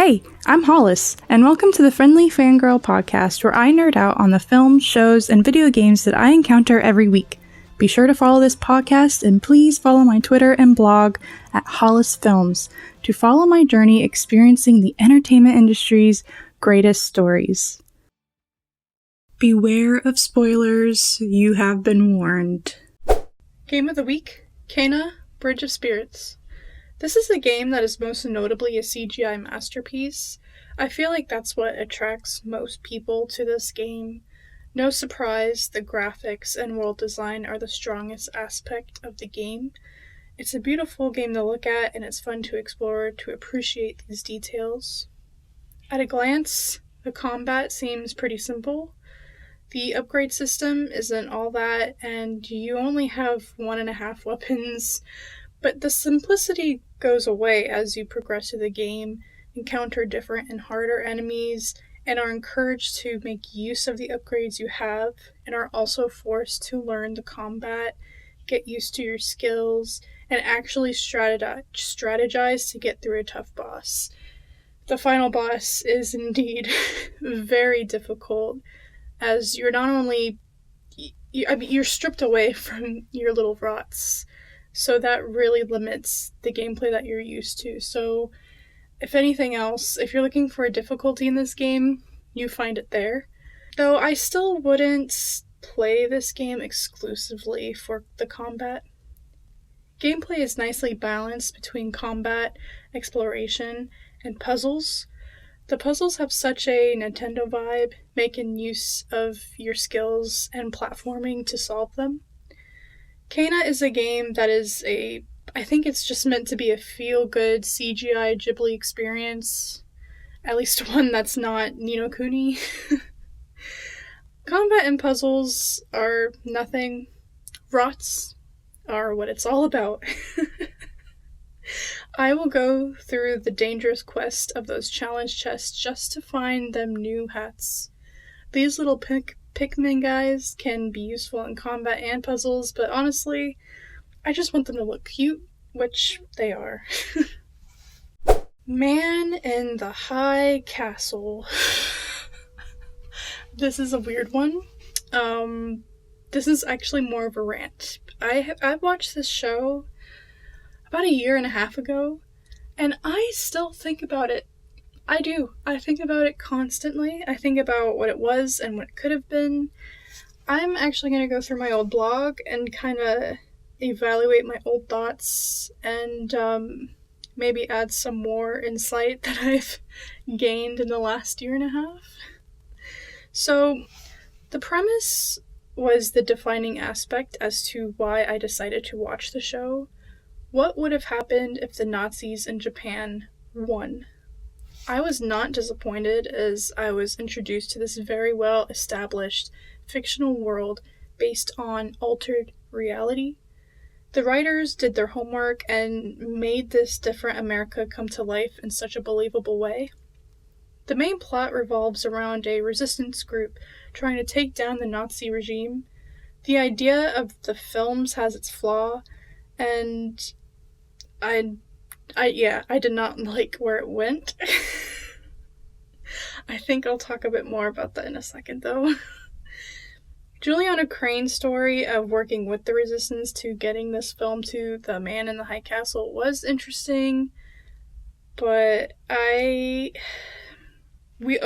Hey, I'm Hollis, and welcome to the Friendly Fangirl podcast, where I nerd out on the films, shows, and video games that I encounter every week. Be sure to follow this podcast, and please follow my Twitter and blog at Hollis Films to follow my journey experiencing the entertainment industry's greatest stories. Beware of spoilers, you have been warned. Game of the Week, Kena, Bridge of Spirits. This is a game that is most notably a CGI masterpiece. I feel like that's what attracts most people to this game. No surprise, the graphics and world design are the strongest aspect of the game. It's a beautiful game to look at, and it's fun to explore to appreciate these details. At a glance, the combat seems pretty simple. The upgrade system isn't all that, and you only have 1.5 weapons, but the simplicity goes away as you progress through the game, encounter different and harder enemies, and are encouraged to make use of the upgrades you have, and are also forced to learn the combat, get used to your skills, and actually strategize to get through a tough boss. The final boss is indeed very difficult, as you're not only you're stripped away from your little rots, so that really limits the gameplay that you're used to. So if anything else, if you're looking for a difficulty in this game, you find it there. Though I still wouldn't play this game exclusively for the combat. Gameplay is nicely balanced between combat, exploration, and puzzles. The puzzles have such a Nintendo vibe, making use of your skills and platforming to solve them. Kena is a game that is I think it's just meant to be a feel-good CGI Ghibli experience. At least one that's not Ni no Kuni. Combat and puzzles are nothing. Rots are what it's all about. I will go through the dangerous quest of those challenge chests just to find them new hats. These little Pikmin guys can be useful in combat and puzzles, but honestly, I just want them to look cute, which they are. Man in the High Castle. This is a weird one. This is actually more of a rant. I watched this show about 1.5 years ago, and I still think about it. I do. I think about it constantly. I think about what it was and what it could have been. I'm actually going to go through my old blog and kind of evaluate my old thoughts and maybe add some more insight that I've gained in the last 1.5 years. So, the premise was the defining aspect as to why I decided to watch the show. What would have happened if the Nazis in Japan won? I was not disappointed, as I was introduced to this very well-established fictional world based on altered reality. The writers did their homework and made this different America come to life in such a believable way. The main plot revolves around a resistance group trying to take down the Nazi regime. The idea of the films has its flaw, and I did not like where it went. I think I'll talk a bit more about that in a second, though. Juliana Crane's story of working with the resistance to getting this film to The Man in the High Castle was interesting, but we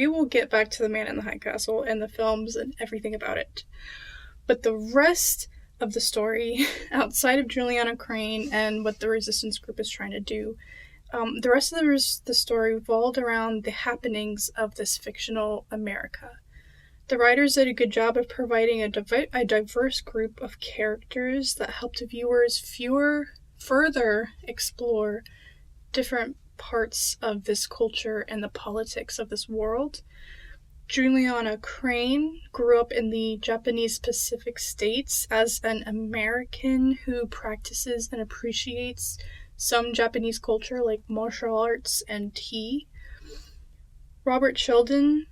will get back to The Man in the High Castle and the films and everything about it. But the rest of the story, outside of Juliana Crane and what the resistance group is trying to do, the rest of the story revolved around the happenings of this fictional America. The writers did a good job of providing a diverse group of characters that helped viewers further explore different parts of this culture and the politics of this world. Juliana Crane grew up in the Japanese Pacific States as an American who practices and appreciates some Japanese culture like martial arts and tea. Robert Sheldon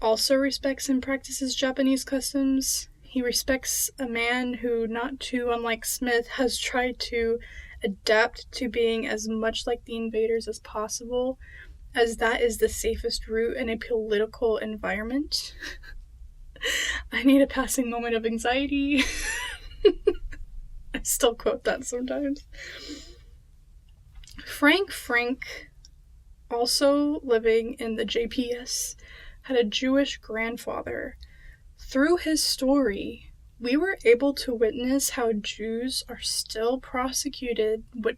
also respects and practices Japanese customs. He respects a man who, not too unlike Smith, has tried to adapt to being as much like the invaders as possible, as that is the safest route in a political environment. I need a passing moment of anxiety. I still quote that sometimes. Frank, also living in the JPS, had a Jewish grandfather. Through his story, we were able to witness how Jews are still prosecuted, with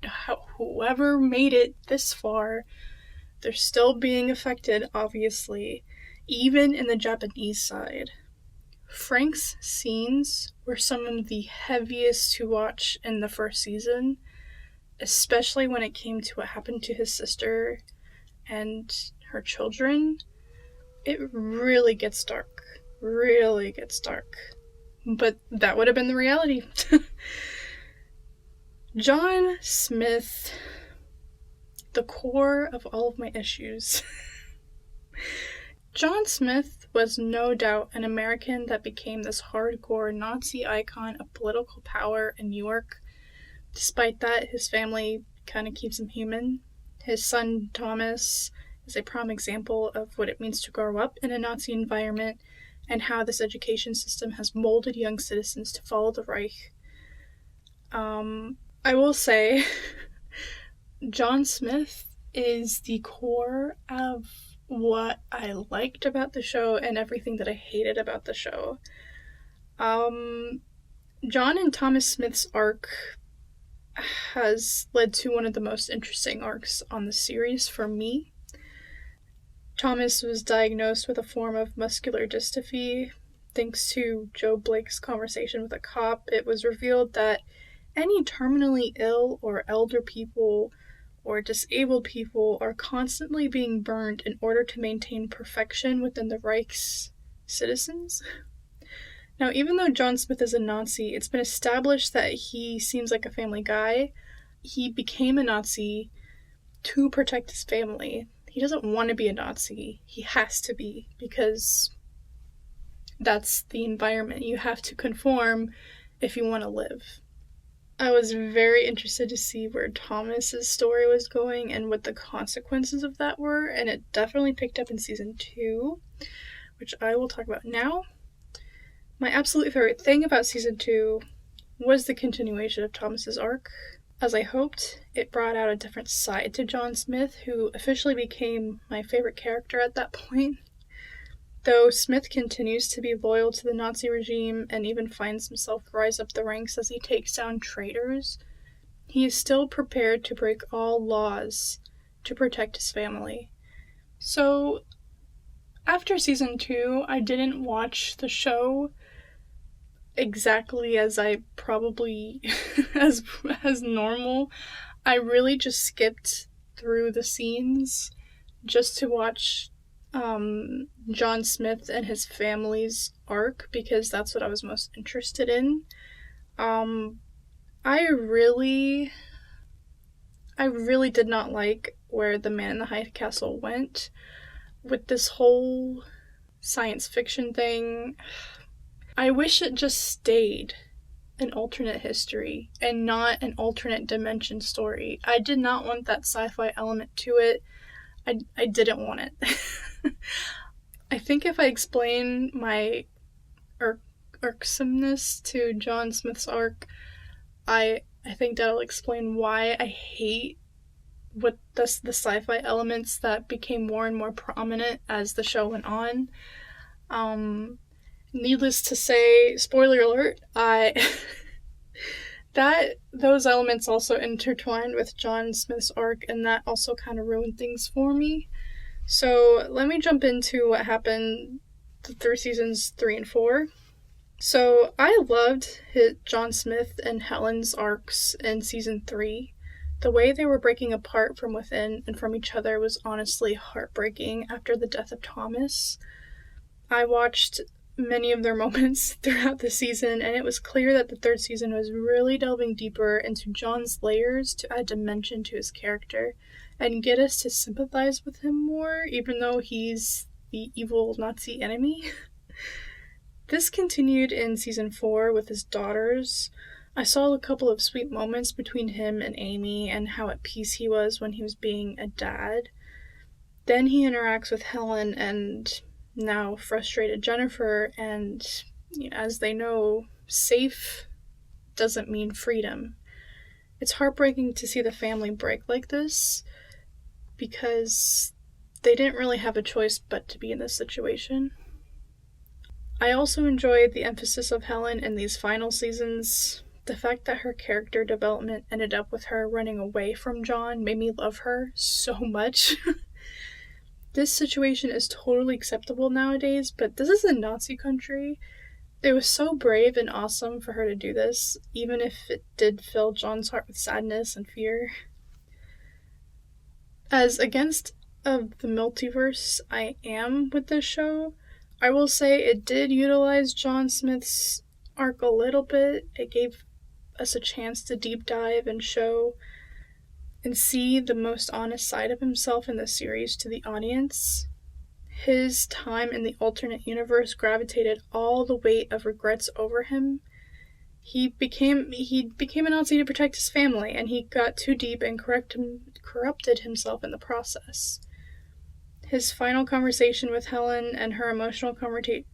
whoever made it this far, they're still being affected, obviously, even in the Japanese side. Frank's scenes were some of the heaviest to watch in the first season, especially when it came to what happened to his sister and her children. It really gets dark. Really gets dark. But that would have been the reality. John Smith, the core of all of my issues. John Smith was no doubt an American that became this hardcore Nazi icon of political power in New York. Despite that, his family kind of keeps him human. His son, Thomas, is a prime example of what it means to grow up in a Nazi environment and how this education system has molded young citizens to follow the Reich. I will say, John Smith is the core of what I liked about the show and everything that I hated about the show. John and Thomas Smith's arc has led to one of the most interesting arcs on the series for me. Thomas was diagnosed with a form of muscular dystrophy. Thanks to Joe Blake's conversation with a cop, it was revealed that any terminally ill or elder people or disabled people are constantly being burned in order to maintain perfection within the Reich's citizens. Now, even though John Smith is a Nazi, it's been established that he seems like a family guy. He became a Nazi to protect his family. He doesn't want to be a Nazi. He has to be, because that's the environment. You have to conform if you want to live. I was very interested to see where Thomas's story was going and what the consequences of that were, and it definitely picked up in season 2, which I will talk about now. My absolute favorite thing about season 2 was the continuation of Thomas's arc. As I hoped, it brought out a different side to John Smith, who officially became my favorite character at that point. Though Smith continues to be loyal to the Nazi regime and even finds himself rise up the ranks as he takes down traitors, he is still prepared to break all laws to protect his family. So, after season 2, I didn't watch the show exactly as I probably as normal. I really just skipped through the scenes just to watch John Smith and his family's arc, because that's what I was most interested in. I really did not like where The Man in the High Castle went with this whole science fiction thing. I wish it just stayed an alternate history and not an alternate dimension story. I did not want that sci-fi element to it. I didn't want it. I think if I explain my irksomeness to John Smith's arc, I think that'll explain why I hate what the sci-fi elements that became more and more prominent as the show went on. Needless to say, spoiler alert, those elements also intertwined with John Smith's arc, and that also kind of ruined things for me. So let me jump into what happened through seasons 3 and 4. So I loved John Smith and Helen's arcs in season 3. The way they were breaking apart from within and from each other was honestly heartbreaking after the death of Thomas. I watched many of their moments throughout the season, and it was clear that the third season was really delving deeper into John's layers to add dimension to his character and get us to sympathize with him more, even though he's the evil Nazi enemy. This continued in season 4 with his daughters. I saw a couple of sweet moments between him and Amy and how at peace he was when he was being a dad. Then he interacts with Helen and now frustrated Jennifer, and as they know, safe doesn't mean freedom. It's heartbreaking to see the family break like this, because they didn't really have a choice but to be in this situation. I also enjoyed the emphasis of Helen in these final seasons. The fact that her character development ended up with her running away from John made me love her so much. This situation is totally acceptable nowadays, but this is a Nazi country. It was so brave and awesome for her to do this, even if it did fill John's heart with sadness and fear. As against of the multiverse I am with this show, I will say it did utilize John Smith's arc a little bit. It gave us a chance to deep dive and show and see the most honest side of himself in the series to the audience. His time in the alternate universe gravitated all the weight of regrets over him. He became a Nazi to protect his family, and he got too deep and corrupted himself in the process. His final conversation with Helen and her emotional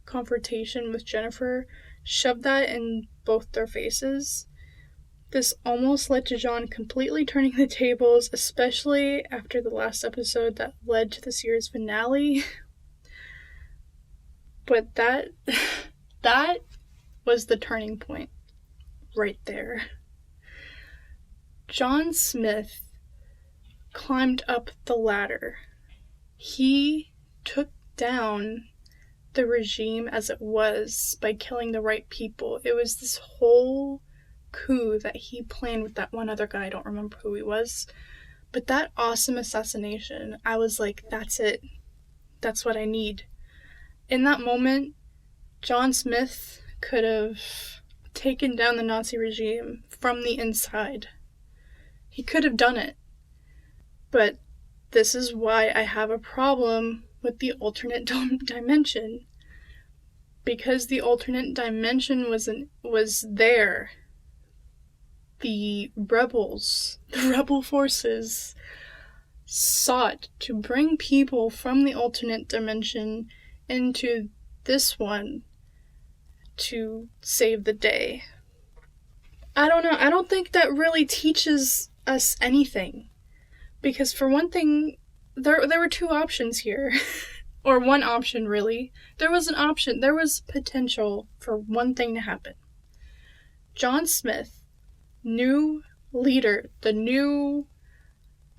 confrontation with Jennifer shoved that in both their faces. This almost led to John completely turning the tables, especially after the last episode that led to the series finale. But that was the turning point right there. John Smith climbed up the ladder. He took down the regime as it was by killing the right people. It was this whole coup that he planned with that one other guy. I don't remember who he was. But that awesome assassination, I was like, that's it. That's what I need. In that moment, John Smith could have taken down the Nazi regime from the inside. He could have done it. But this is why I have a problem with the alternate dimension. Because the alternate dimension was there. The rebels, the rebel forces, sought to bring people from the alternate dimension into this one to save the day. I don't know. I don't think that really teaches us anything. Because for one thing, there were two options here. Or one option, really. There was an option. There was potential for one thing to happen. John Smith, new leader, the new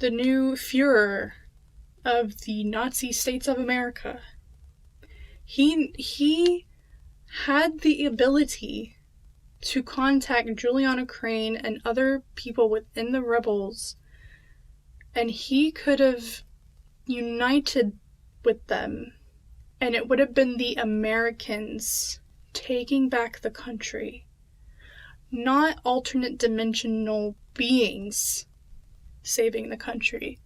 Führer of the Nazi States of America. He had the ability to contact Juliana Crane and other people within the rebels, and he could have united with them, and it would have been the Americans taking back the country, not alternate dimensional beings saving the country.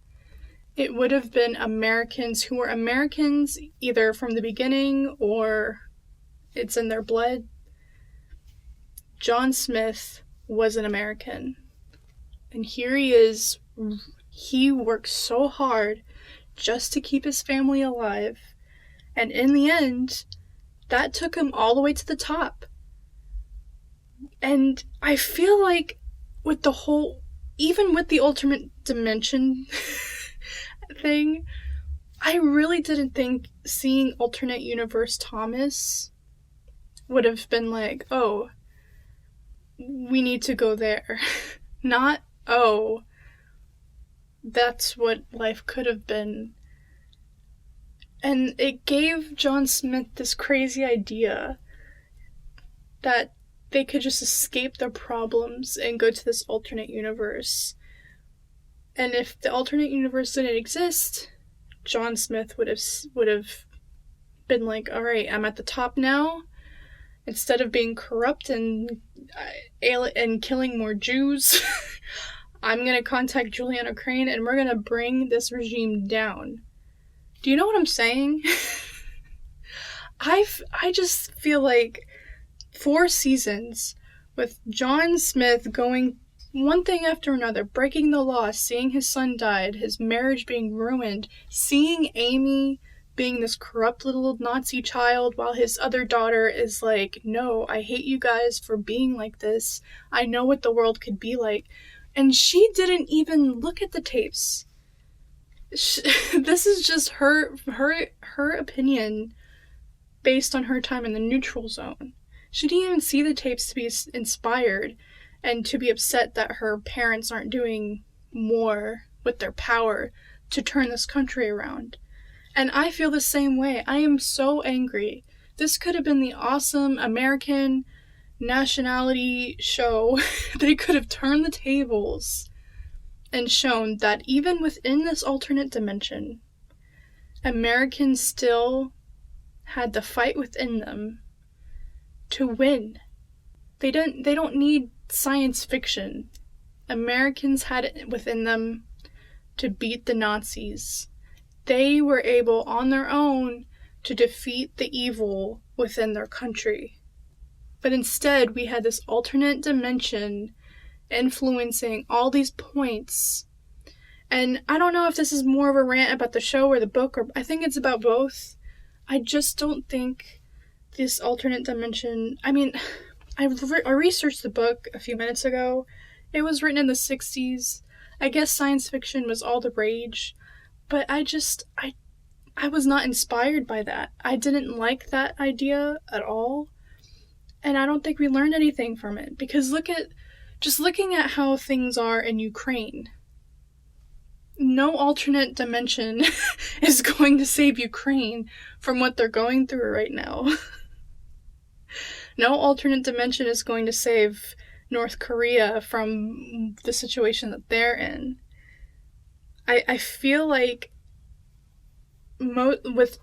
It would have been Americans who were Americans either from the beginning or it's in their blood. John Smith was an American. And here he is. He worked so hard just to keep his family alive. And in the end, that took him all the way to the top. And I feel like with the whole, even with the ultimate dimension thing, I really didn't think seeing alternate universe Thomas would have been like, oh, we need to go there. Not, oh, that's what life could have been. And it gave John Smith this crazy idea that they could just escape their problems and go to this alternate universe. And if the alternate universe didn't exist, John Smith would have been like, all right, I'm at the top now. Instead of being corrupt and killing more Jews, I'm going to contact Juliana Crane and we're going to bring this regime down. Do you know what I'm saying? I just feel like 4 seasons with John Smith going one thing after another, breaking the law, seeing his son died, his marriage being ruined, seeing Amy being this corrupt little Nazi child while his other daughter is like, no, I hate you guys for being like this. I know what the world could be like. And she didn't even look at the tapes. This is just her opinion based on her time in the neutral zone. She didn't even see the tapes to be inspired and to be upset that her parents aren't doing more with their power to turn this country around. And I feel the same way. I am so angry. This could have been the awesome American nationality show. They could have turned the tables and shown that even within this alternate dimension, Americans still had the fight within them to win. They don't need science fiction. Americans had it within them to beat the Nazis. They were able on their own to defeat the evil within their country. But instead, we had this alternate dimension influencing all these points. And I don't know if this is more of a rant about the show or the book, or I think it's about both. I just don't think this alternate dimension... I mean, I researched the book a few minutes ago. It was written in the 60s. I guess science fiction was all the rage. But I was not inspired by that. I didn't like that idea at all. And I don't think we learned anything from it. Because looking at how things are in Ukraine. No alternate dimension is going to save Ukraine from what they're going through right now. No alternate dimension is going to save North Korea from the situation that they're in. I feel like with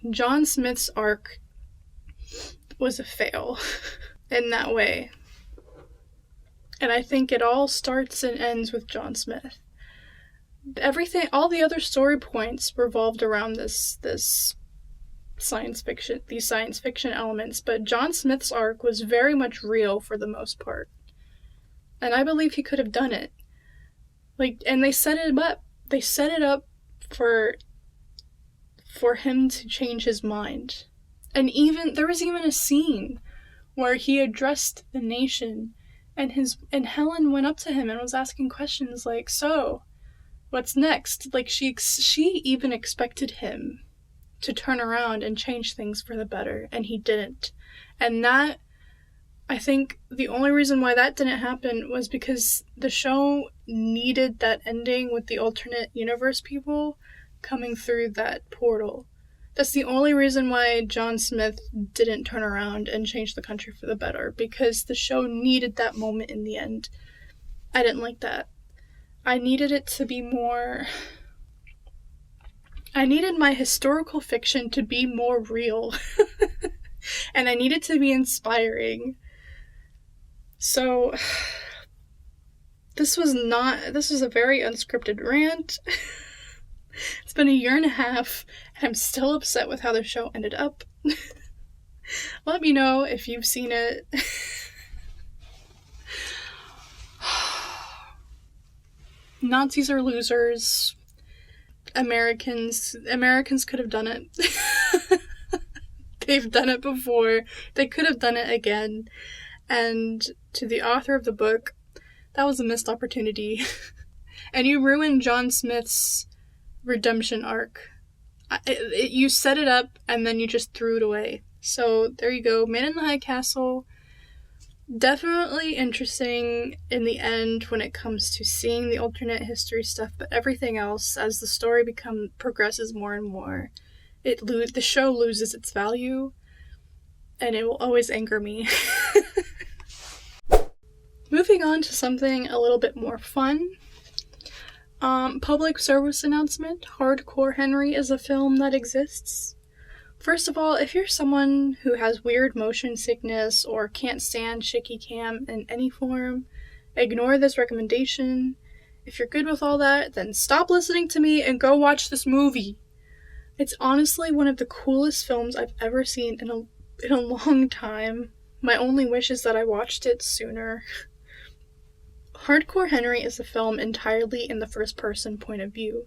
John Smith's arc was a fail in that way. And I think it all starts and ends with John Smith. Everything, all the other story points revolved around these science fiction elements, but John Smith's arc was very much real for the most part. And I believe he could have done it. And they set it up. They set it up for him to change his mind. And there was even a scene where he addressed the nation, and Helen went up to him and was asking questions like, so, what's next? She even expected him to turn around and change things for the better, and he didn't. And that, I think the only reason why that didn't happen was because the show needed that ending with the alternate universe people coming through that portal. That's the only reason why John Smith didn't turn around and change the country for the better, because the show needed that moment in the end. I didn't like that. I needed it to be more... I needed my historical fiction to be more real. And I needed to be inspiring. So, this was a very unscripted rant. It's been a year and a half, and I'm still upset with how the show ended up. Let me know if you've seen it. Nazis are losers. Americans could have done it. They've done it before. They could have done it again. And to the author of the book, that was a missed opportunity. And you ruined John Smith's redemption arc. You set it up, and then you just threw it away. So, there you go. Man in the High Castle. Definitely interesting in the end when it comes to seeing the alternate history stuff, but everything else, as the story progresses more and more, the show loses its value, and it will always anger me. Moving on to something a little bit more fun. Public service announcement. Hardcore Henry is a film that exists. First of all, if you're someone who has weird motion sickness or can't stand shaky cam in any form, ignore this recommendation. If you're good with all that, then stop listening to me and go watch this movie. It's honestly one of the coolest films I've ever seen in a long time. My only wish is that I watched it sooner. Hardcore Henry is a film entirely in the first-person point of view.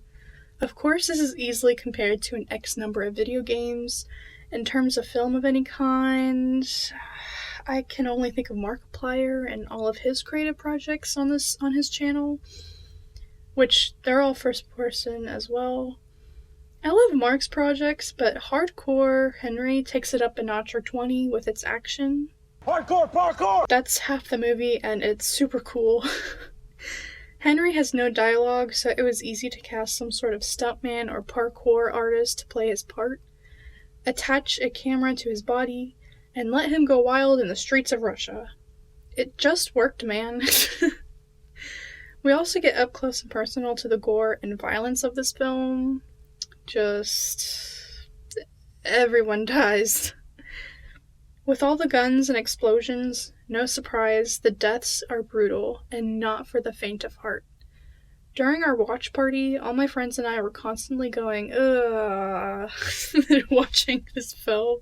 Of course, this is easily compared to an X number of video games. In terms of film of any kind, I can only think of Markiplier and all of his creative projects on his channel, which they're all first person as well. I love Mark's projects, but Hardcore Henry takes it up a notch or 20 with its action. Hardcore parkour! That's half the movie, and it's super cool. Henry has no dialogue, so it was easy to cast some sort of stuntman or parkour artist to play his part, attach a camera to his body, and let him go wild in the streets of Russia. It just worked, man. We also get up close and personal to the gore and violence of this film. Just everyone dies. With all the guns and explosions, no surprise, the deaths are brutal and not for the faint of heart. During our watch party, all my friends and I were constantly going, ugh, watching this film.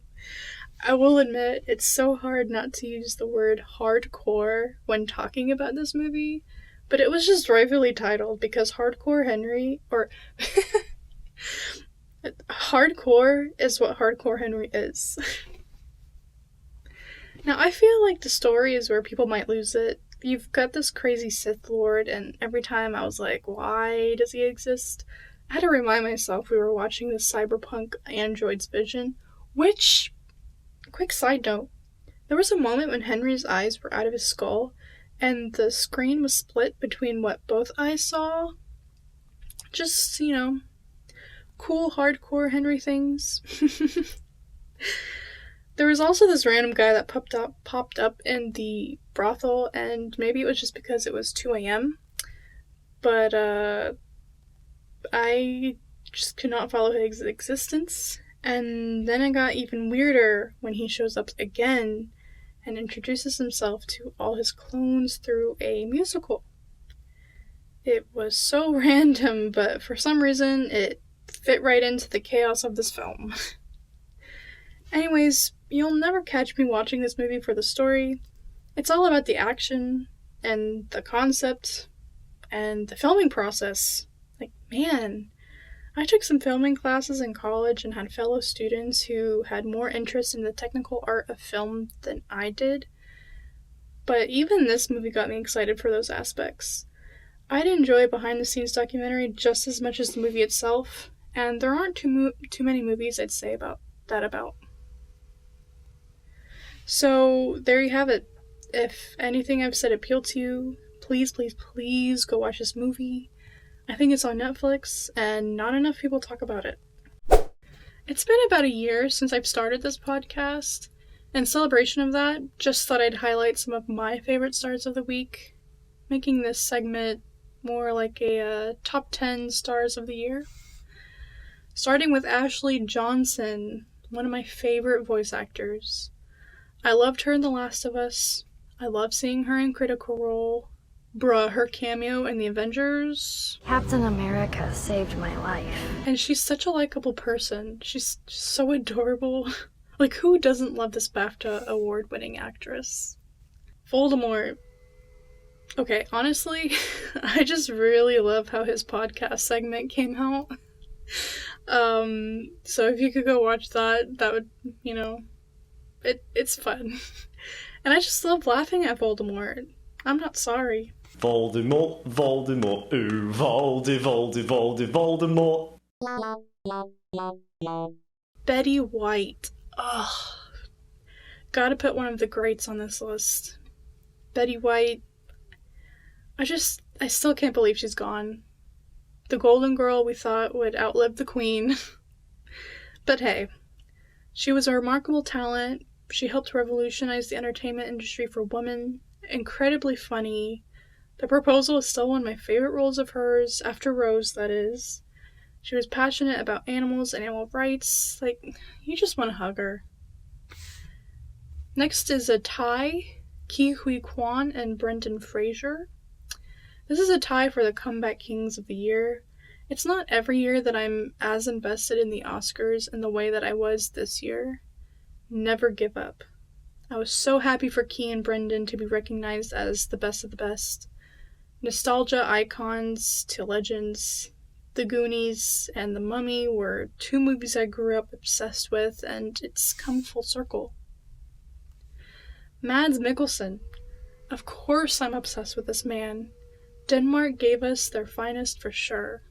I will admit, it's so hard not to use the word hardcore when talking about this movie, but it was just rightfully titled because Hardcore Henry, or hardcore is what Hardcore Henry is. Now, I feel like the story is where people might lose it. You've got this crazy Sith Lord, and every time I was like, why does he exist? I had to remind myself we were watching this cyberpunk android's vision, which, quick side note, there was a moment when Henry's eyes were out of his skull, and the screen was split between what both eyes saw. Just, cool hardcore Henry things. There was also this random guy that popped up in the brothel, and maybe it was just because it was 2 a.m., but I just could not follow his existence, and then it got even weirder when he shows up again and introduces himself to all his clones through a musical. It was so random, but for some reason it fit right into the chaos of this film. Anyways, you'll never catch me watching this movie for the story. It's all about the action, and the concept, and the filming process. Like, man, I took some filming classes in college and had fellow students who had more interest in the technical art of film than I did. But even this movie got me excited for those aspects. I'd enjoy a behind-the-scenes documentary just as much as the movie itself, and there aren't too many movies I'd say about that about. So, there you have it. If anything I've said appealed to you, please, please, please go watch this movie. I think it's on Netflix, and not enough people talk about it. It's been about a year since I've started this podcast. In celebration of that, just thought I'd highlight some of my favorite stars of the week, making this segment more like a top 10 stars of the year. Starting with Ashley Johnson, one of my favorite voice actors. I loved her in The Last of Us. I love seeing her in Critical Role. Her cameo in The Avengers. Captain America saved my life. And she's such a likable person. She's so adorable. Like, who doesn't love this BAFTA award-winning actress? Voldemort. Okay, honestly, I just really love how his podcast segment came out. So if you could go watch that would, it's fun. And I just love laughing at Voldemort. I'm not sorry. Voldemort, Voldemort, ooh, Voldemort. Betty White. Ugh. Gotta put one of the greats on this list. Betty White. I still can't believe she's gone. The golden girl we thought would outlive the queen. But hey, she was a remarkable talent. She helped revolutionize the entertainment industry for women. Incredibly funny. The Proposal is still one of my favorite roles of hers, after Rose, that is. She was passionate about animals and animal rights. Like, you just want to hug her. Next is a tie, Ke Huy Quan and Brendan Fraser. This is a tie for the comeback kings of the year. It's not every year that I'm as invested in the Oscars in the way that I was this year. Never give up. I was so happy for Ke and Brendan to be recognized as the best of the best. Nostalgia icons to legends. The Goonies and The Mummy were two movies I grew up obsessed with, and it's come full circle. Mads Mikkelsen. Of course I'm obsessed with this man. Denmark gave us their finest for sure.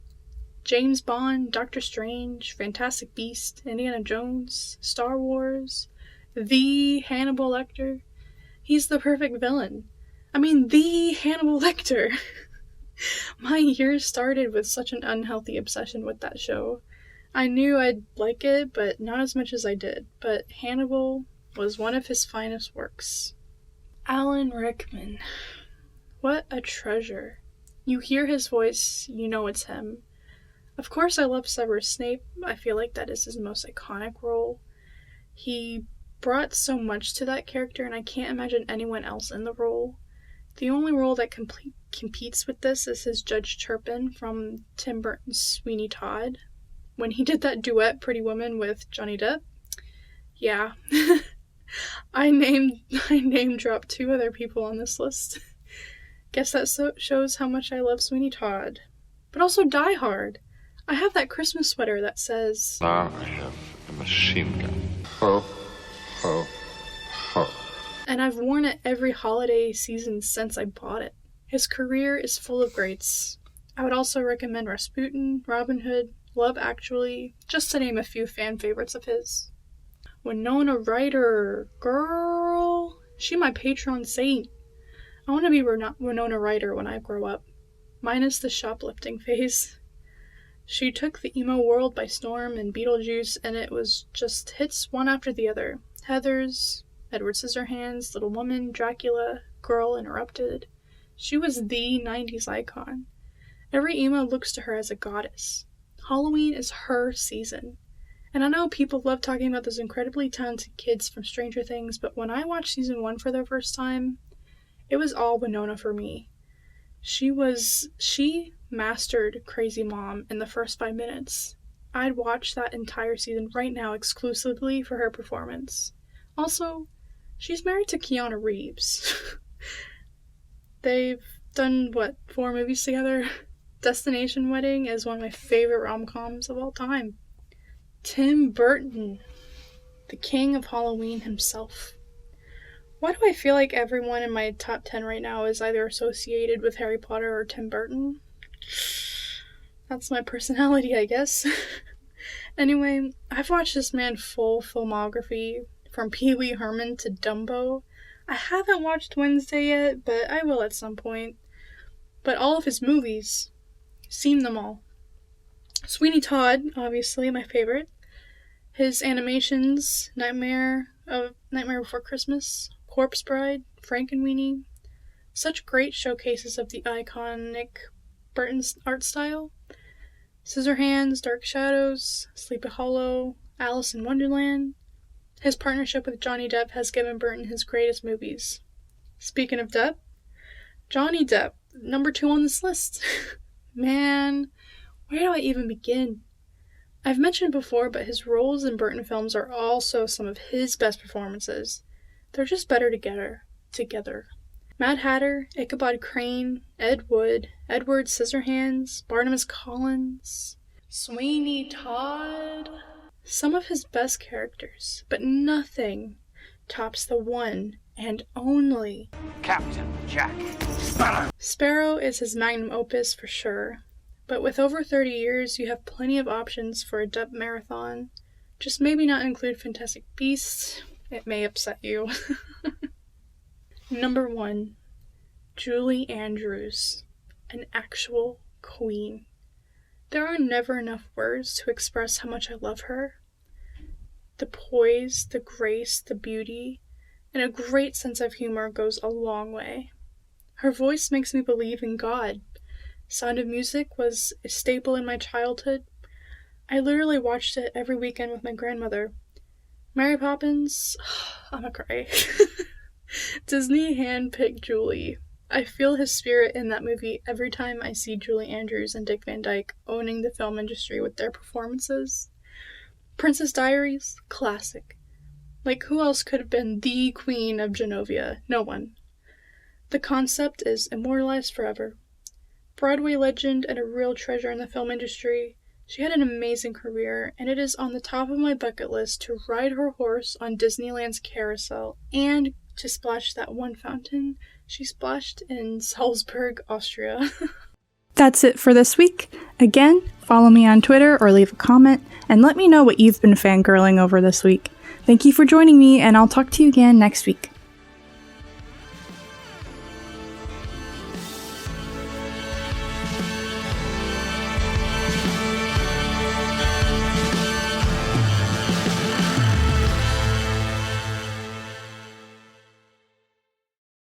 James Bond, Doctor Strange, Fantastic Beast, Indiana Jones, Star Wars, the Hannibal Lecter. He's the perfect villain. I mean, the Hannibal Lecter. My years started with such an unhealthy obsession with that show. I knew I'd like it, but not as much as I did. But Hannibal was one of his finest works. Alan Rickman. What a treasure. You hear his voice, you know it's him. Of course I love Severus Snape. I feel like that is his most iconic role. He brought so much to that character, and I can't imagine anyone else in the role. The only role that competes with this is his Judge Turpin from Tim Burton's Sweeney Todd, when he did that duet Pretty Woman with Johnny Depp. Yeah. I name dropped two other people on this list. Guess that shows how much I love Sweeney Todd. But also Die Hard. I have that Christmas sweater that says, Now I have a machine gun. Ho, ho, ho. And I've worn it every holiday season since I bought it. His career is full of greats. I would also recommend Rasputin, Robin Hood, Love Actually, just to name a few fan favorites of his. Winona Ryder, girl, she my patron saint. I want to be Winona Ryder when I grow up, minus the shoplifting phase. She took the emo world by storm in Beetlejuice, and it was just hits one after the other. Heathers, Edward Scissorhands, Little Woman, Dracula, Girl Interrupted. She was the 90s icon. Every emo looks to her as a goddess. Halloween is her season. And I know people love talking about those incredibly talented kids from Stranger Things, but when I watched season 1 for the first time, it was all Winona for me. She mastered Crazy Mom in the first 5 minutes. I'd watch that entire season right now exclusively for her performance. Also, she's married to Keanu Reeves. They've done, 4 movies together? Destination Wedding is one of my favorite rom-coms of all time. Tim Burton, the king of Halloween himself. Why do I feel like everyone in my top 10 right now is either associated with Harry Potter or Tim Burton? That's my personality, I guess. Anyway, I've watched this man full filmography, from Pee Wee Herman to Dumbo. I haven't watched Wednesday yet, but I will at some point. But all of his movies, seen them all. Sweeney Todd, obviously, my favorite. His animations, Nightmare Before Christmas, Corpse Bride, Frankenweenie. Such great showcases of the iconic Burton's art style. Scissorhands, Dark Shadows, Sleepy Hollow, Alice in Wonderland. His partnership with Johnny Depp has given Burton his greatest movies. Speaking of Depp, Johnny Depp, number 2 on this list. Man, where do I even begin? I've mentioned before, but his roles in Burton films are also some of his best performances. They're just better together. Mad Hatter, Ichabod Crane, Ed Wood, Edward Scissorhands, Barnabas Collins, Sweeney Todd. Some of his best characters, but nothing tops the one and only Captain Jack Sparrow. Sparrow is his magnum opus for sure. But with over 30 years, you have plenty of options for a Depp marathon. Just maybe not include Fantastic Beasts. It may upset you. Number 1. Julie Andrews. An actual queen. There are never enough words to express how much I love her. The poise, the grace, the beauty, and a great sense of humor goes a long way. Her voice makes me believe in God. Sound of Music was a staple in my childhood. I literally watched it every weekend with my grandmother. Mary Poppins, I'm gonna cry. Disney handpicked Julie. I feel his spirit in that movie every time I see Julie Andrews and Dick Van Dyke owning the film industry with their performances. Princess Diaries, classic. Like, who else could have been the queen of Genovia? No one. The concept is immortalized forever. Broadway legend and a real treasure in the film industry, she had an amazing career, and it is on the top of my bucket list to ride her horse on Disneyland's carousel and to splash that one fountain she splashed in Salzburg, Austria. That's it for this week. Again, follow me on Twitter or leave a comment, and let me know what you've been fangirling over this week. Thank you for joining me, and I'll talk to you again next week.